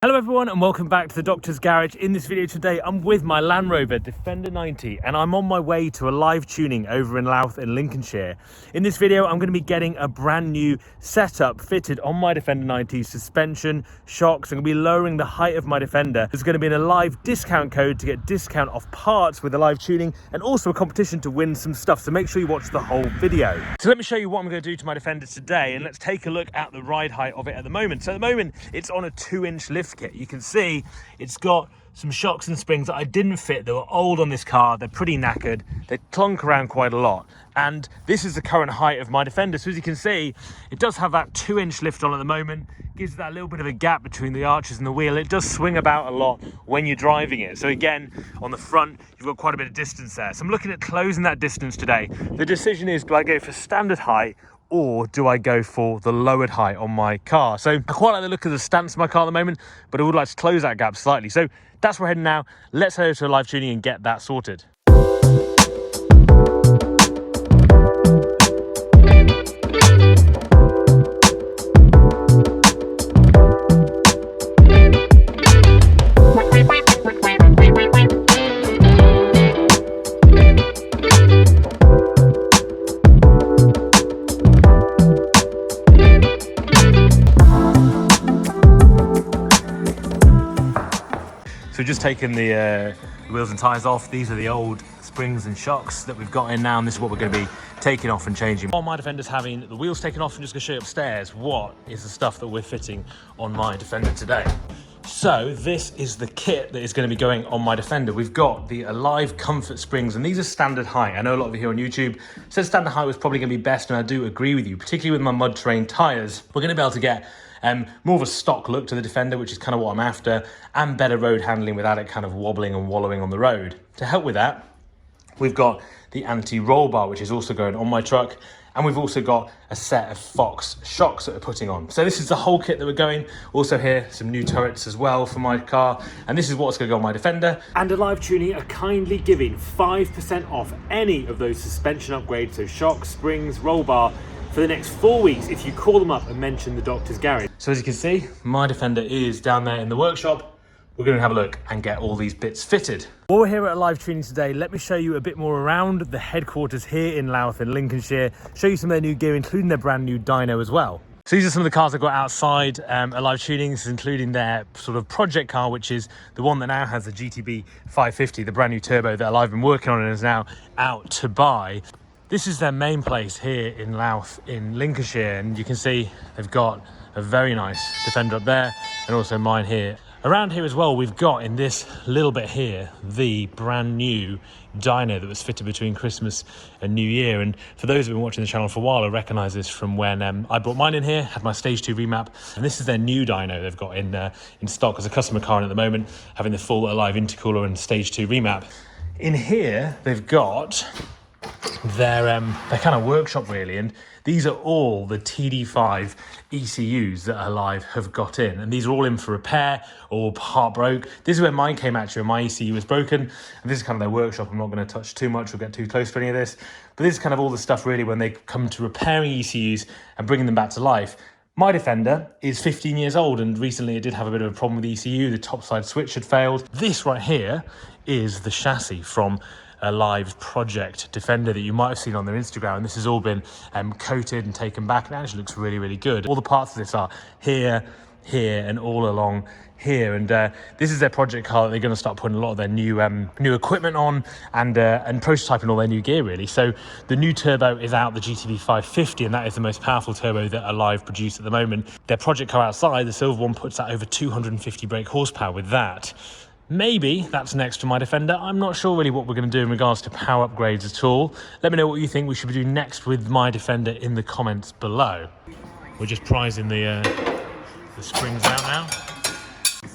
Hello everyone and welcome back to the Doctor's Garage. In this video today I'm with my Land Rover Defender 90 and I'm on my way to a live tuning over in Louth in Lincolnshire. In this video I'm going to be getting a brand new setup fitted on my Defender 90, suspension, shocks. I'm going to be lowering the height of my Defender. There's going to be a live discount code to get discount off parts with the live tuning and also a competition to win some stuff, so make sure you watch the whole video. So let me show you what I'm going to do to my Defender today and let's take a look at the ride height of it at the moment. So at the moment it's on a 2-inch lift kit. You can see it's got some shocks and springs that I didn't fit. They were old on this car, they're pretty knackered, they clunk around quite a lot, and this is the current height of my Defender. So as you can see, it does have that 2-inch lift on at the moment, gives that little bit of a gap between the arches and the wheel. It does swing about a lot when you're driving it. So again, on the front you've got quite a bit of distance there, so I'm looking at closing that distance today. The decision is, do I go for standard height or do I go for the lowered height on my car? So I quite like the look of the stance of my car at the moment, but I would like to close that gap slightly. So that's where we're heading now. Let's head over to a live tuning and get that sorted. So we've just taken the wheels and tyres off. These are the old springs and shocks that we've got in now, and this is what we're going to be taking off and changing. While my Defender's having the wheels taken off, I'm just going to show you upstairs what is the stuff that we're fitting on my Defender today. So this is the kit that is going to be going on my Defender. We've got the Alive Comfort Springs, and these are standard height. I know a lot of you here on YouTube said standard height was probably going to be best, and I do agree with you, particularly with my mud terrain tyres. We're going to be able to get more of a stock look to the Defender, which is kind of what I'm after, and better road handling without it kind of wobbling and wallowing on the road. To help with that, we've got the anti-roll bar, which is also going on my truck, and we've also got a set of Fox shocks that we're putting on. So this is the whole kit that we're going. Also here, some new turrets as well for my car, and this is what's going to go on my Defender. And Alive Tuning are kindly giving 5% off any of those suspension upgrades, so shocks, springs, roll bar, for the next 4 weeks if you call them up and mention the Doctor's Garage. So as you can see, my Defender is down there in the workshop. We're going to have a look and get all these bits fitted. While we're here at a live tuning today, let me show you a bit more around the headquarters here in Louth in Lincolnshire, show you some of their new gear, including their brand new dyno as well. So these are some of the cars I've got outside at live tunings, including their sort of project car, which is the one that now has the GTB 550, the brand new turbo that I've been working on and is now out to buy. This is their main place here in Louth in Lincolnshire, and you can see they've got a very nice Defender up there and also mine here. Around here as well, we've got in this little bit here the brand new dyno that was fitted between Christmas and New Year. And for those who've been watching the channel for a while, I recognise this from when I brought mine in here, had my stage 2 remap, and this is their new dyno they've got in stock as a customer car at the moment, having the full Alive intercooler and stage 2 remap. In here, they've got their kind of workshop really, and these are all the TD5 ECUs that Alive have got in, and these are all in for repair or part broke. This is where mine came actually, my ECU was broken, and this is kind of their workshop. I'm not going to touch too much or get too close to any of this, but this is kind of all the stuff really when they come to repairing ECUs and bringing them back to life. My Defender is 15 years old, and recently it did have a bit of a problem with the ECU. The topside switch had failed. This right here is the chassis from a live project Defender that you might have seen on their Instagram, and this has all been coated and taken back, and it actually looks really, really good. All the parts of this are here, and all along here, and this is their project car that they're going to start putting a lot of their new equipment on and prototyping all their new gear really. So the new turbo is out, the GTB 550, and that is the most powerful turbo that Alive produce at the moment. Their project car outside, the silver one, puts out over 250 brake horsepower with that. Maybe that's next to my Defender. I'm not sure really what we're going to do in regards to power upgrades at all. Let me know what you think we should be doing next with my Defender in the comments below. We're just prizing the springs out now.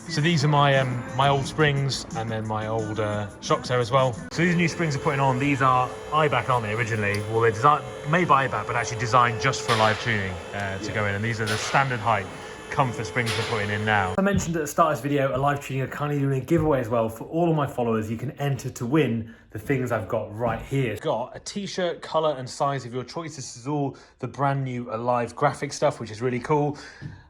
So these are my old springs, and then my old shocks there as well. So these new springs are putting on. These are IBAC, aren't they, originally? Well, they're made by IBAC, but actually designed just for live tuning to go in. And these are the standard height Comfort springs we're putting in now. I mentioned at the start of this video, a live tuning are kindly doing a giveaway as well for all of my followers. You can enter to win the things I've got right here. Got a t-shirt, color and size of your choice. This is all the brand new Alive graphic stuff, which is really cool.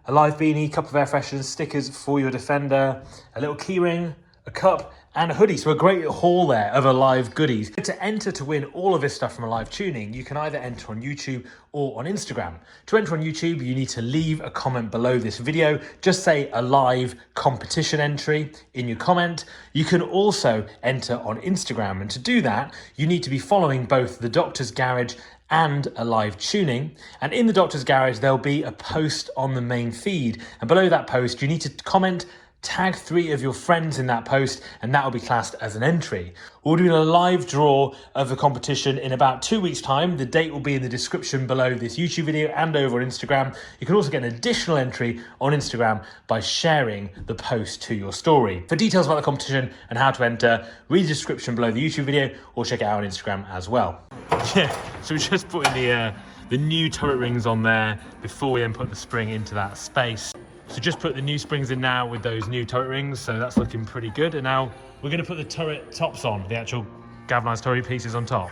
a live beanie, couple of air fresheners, stickers for your Defender, a little key ring, a cup, and a hoodie. So a great haul there of Alive goodies. To enter to win all of this stuff from Alive Tuning, you can either enter on YouTube or on Instagram. To enter on YouTube, you need to leave a comment below this video. Just say Alive competition entry in your comment. You can also enter on Instagram. And to do that, you need to be following both the Doctor's Garage and Alive Tuning. And in the Doctor's Garage, there'll be a post on the main feed. And below that post, you need to comment, tag 3 of your friends in that post, and that will be classed as an entry. We'll do a live draw of the competition in about 2 weeks' time. The date will be in the description below this YouTube video and over on Instagram. You can also get an additional entry on Instagram by sharing the post to your story. For details about the competition and how to enter, read the description below the YouTube video or check it out on Instagram as well. Yeah, so we just put in the new turret rings on there before we then put the spring into that space. So just put the new springs in now with those new turret rings, so that's looking pretty good. And now we're going to put the turret tops on, the actual galvanized turret pieces on top.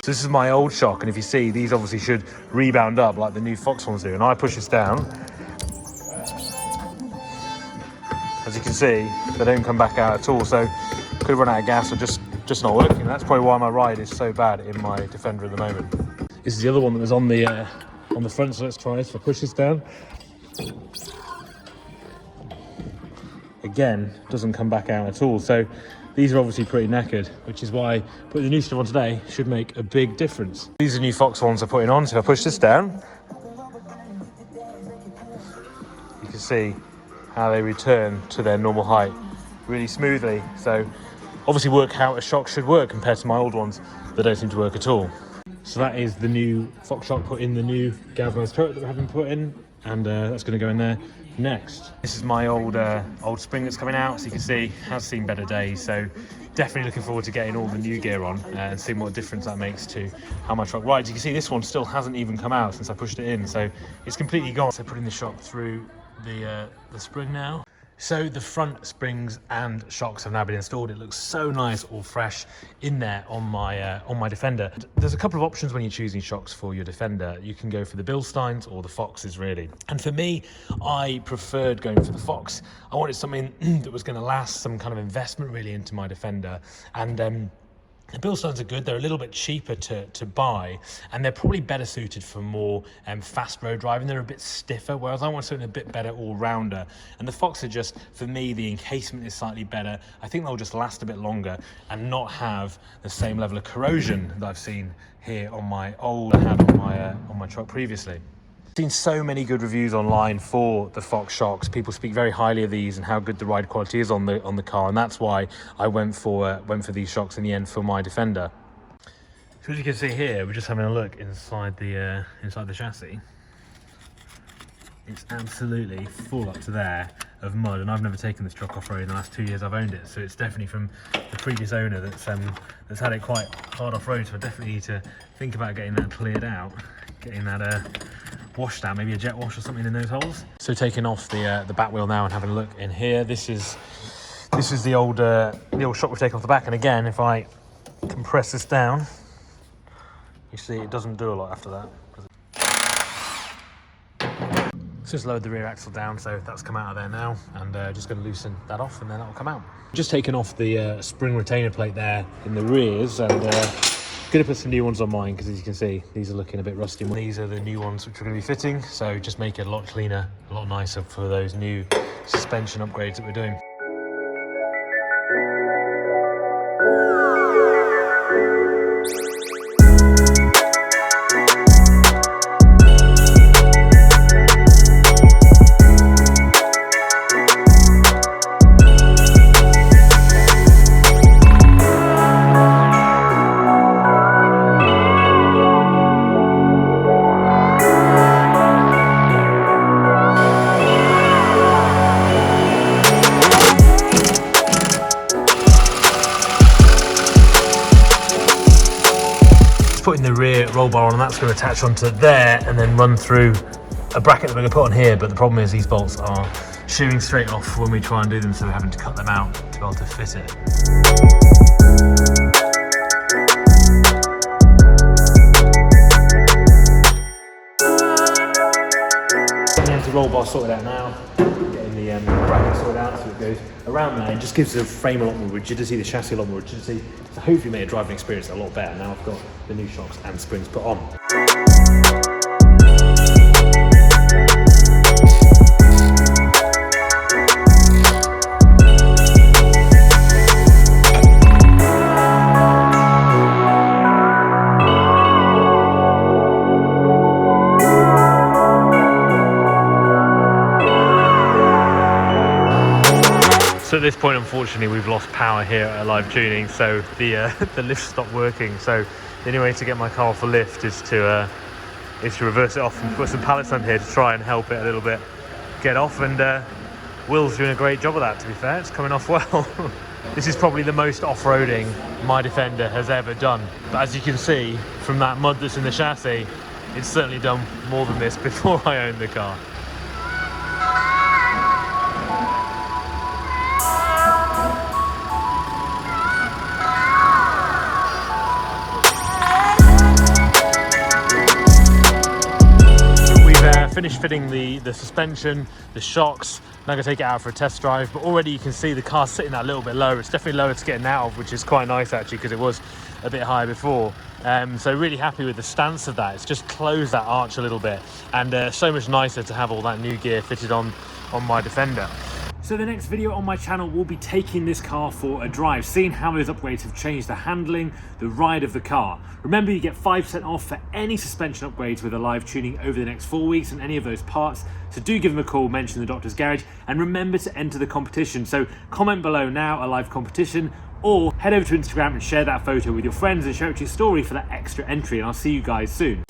So this is my old shock, and if you see, these obviously should rebound up like the new Fox ones do. And I push this down. As you can see, they don't come back out at all. So could have run out of gas or just not working. That's probably why my ride is so bad in my Defender at the moment. This is the other one that was on the front, so let's try this. If I push this down, again, doesn't come back out at all. So these are obviously pretty knackered, which is why putting the new stuff on today should make a big difference. These are new Fox ones I'm putting on, so if I push this down, you can see how they return to their normal height really smoothly. So obviously work how a shock should work compared to my old ones that don't seem to work at all. So that is the new Fox shock put in the new galvanized turret that we haven't put in, and that's going to go in there next. This is my old spring that's coming out, so you can see has seen better days. So definitely looking forward to getting all the new gear on and seeing what difference that makes to how my truck rides. You can see this one still hasn't even come out since I pushed it in, so it's completely gone. So putting the shock through the spring now. So the front springs and shocks have now been installed. It looks so nice, all fresh in there on my Defender. There's a couple of options when you're choosing shocks for your Defender. You can go for the Bilsteins or the Foxes, really. And for me, I preferred going for the Fox. I wanted something that was going to last, some kind of investment really into my Defender. And the Bilsteins are good. They're a little bit cheaper to buy, and they're probably better suited for more fast road driving. They're a bit stiffer, whereas I want something a bit better all-rounder. And the Fox are just, for me, the encasement is slightly better. I think they'll just last a bit longer and not have the same level of corrosion that I've seen here on my old, I had on my truck previously. Seen so many good reviews online for the Fox shocks. People speak very highly of these and how good the ride quality is on the car, and that's why I went for these shocks in the end for my Defender. So as you can see here, we're just having a look inside the chassis. It's absolutely full up to there of mud, and I've never taken this truck off-road in the last 2 years I've owned it, so it's definitely from the previous owner that's had it quite hard off-road. So I definitely need to think about getting that cleared out, getting that washed out, maybe a jet wash or something in those holes. So taking off the back wheel now and having a look in here. This is the old shock we've taken off the back, and again, if I compress this down, you see it doesn't do a lot after that. So just lowered the rear axle down, so that's come out of there now, and just going to loosen that off, and then that will come out. Just taken off the spring retainer plate there in the rears, and going to put some new ones on mine, because as you can see, these are looking a bit rusty. These are the new ones which we're going to be fitting, so just make it a lot cleaner, a lot nicer for those new suspension upgrades that we're doing. Putting the rear roll bar on, and that's going to attach onto there and then run through a bracket that we're going to put on here. But the problem is these bolts are shearing straight off when we try and do them, so we're having to cut them out to be able to fit it. roll bar sorted out now, getting the bracket sorted out so it goes around there and just gives the frame a lot more rigidity, the chassis a lot more rigidity, so hopefully make the driving experience a lot better. Now I've got the new shocks and springs put on. So at this point, unfortunately, we've lost power here at Live Tuning, so the lift stopped working. So the only way to get my car off a lift is to reverse it off and put some pallets on here to try and help it a little bit get off. And Will's doing a great job of that, to be fair. It's coming off well. This is probably the most off-roading my Defender has ever done. But as you can see from that mud that's in the chassis, it's certainly done more than this before I owned the car. Finished fitting the suspension, the shocks. Now I'm going to take it out for a test drive, but already you can see the car's sitting that little bit lower. It's definitely lower to getting out of, which is quite nice actually, because it was a bit higher before. So really happy with the stance of that. It's just closed that arch a little bit, and so much nicer to have all that new gear fitted on my Defender. So the next video on my channel will be taking this car for a drive, seeing how those upgrades have changed the handling, the ride of the car. Remember, you get 5% off for any suspension upgrades with a Live Tuning over the next 4 weeks on any of those parts. So do give them a call, mention the Doctor's Garage, and remember to enter the competition. So comment below now a live competition, or head over to Instagram and share that photo with your friends and share it to your story for that extra entry, and I'll see you guys soon.